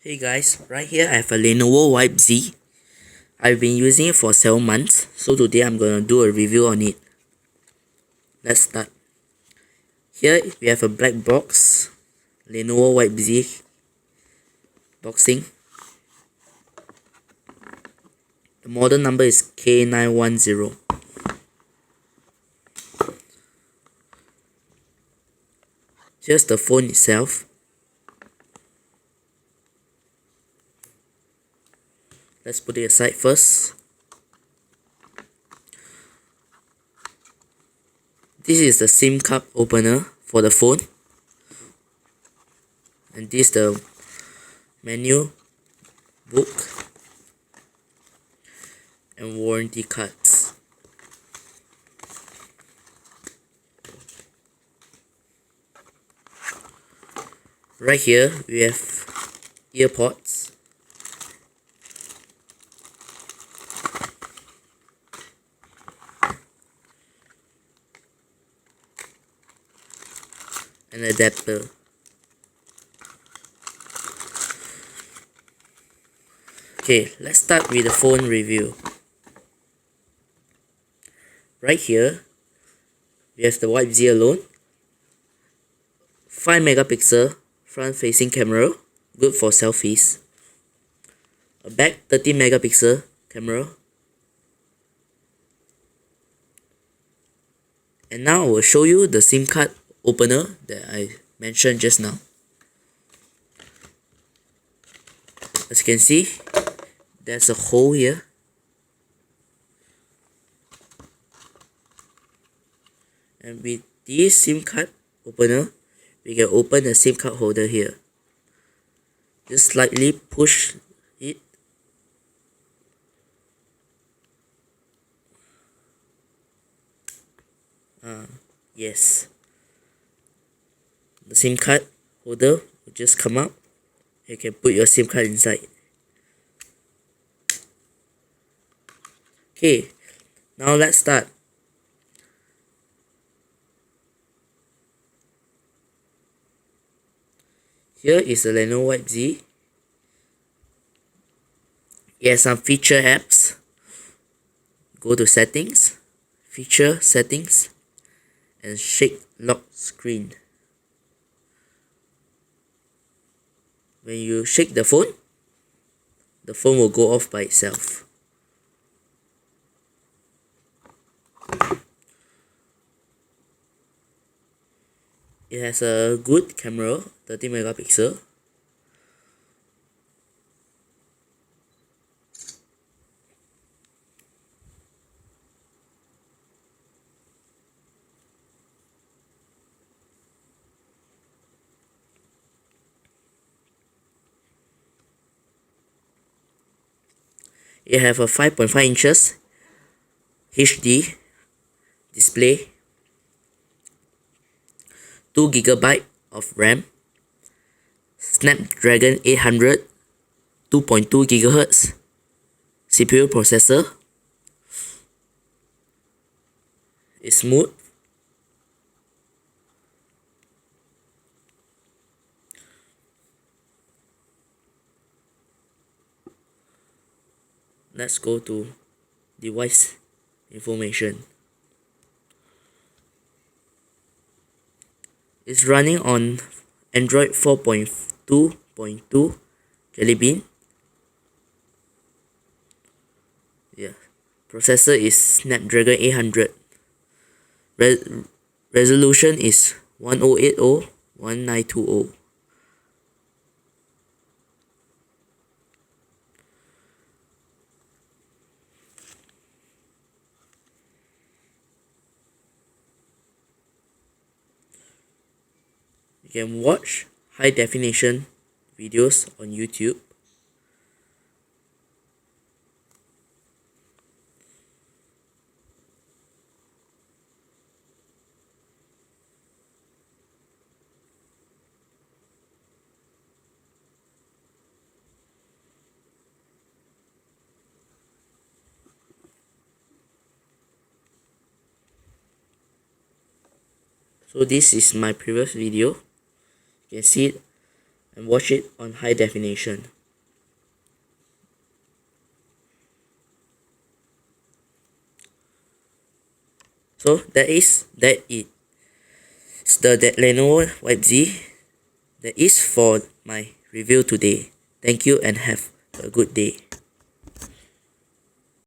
Hey guys, right here I have a Lenovo Vibe Z. I've been using it for 7 months, so today I'm gonna do a review on it. Let's start. Here we have a black box, Lenovo Vibe Z boxing. The model number is K910. Here's the phone itself. Let's put it aside first. This is the SIM card opener for the phone. And this is the menu, book, and warranty cards. Right here we have earpods. An adapter. Okay, let's start with the phone review. Right here, we have the Vibe Z alone. 5 megapixel front facing camera, good for selfies. A back 30 megapixel camera. And now I will show you the SIM card opener that I mentioned just now. As you can see, there's a hole here. And with this SIM card opener, we can open the SIM card holder here. Just slightly push it. Yes. The SIM card holder will just come out. You can put your SIM card inside. Okay, now let's start. Here is the Lenovo Vibe Z. It has some feature apps. Go to settings, feature settings, and shake lock screen. When you shake the phone will go off by itself. It has a good camera, 30 megapixel. It have a 5.5 inches HD display, 2 GB of RAM, Snapdragon 800, 2.2 GHz CPU processor. It's smooth. Let's go to device information. It's running on Android 4.2.2 Jelly Bean. Yeah. Processor is Snapdragon 800. Resolution is 1080x1920. You can watch high definition videos on YouTube. So this is my previous video. You can see it and watch it on high definition. So that is the Lenovo Vibe Z. That is for my review today. Thank you and have a good day.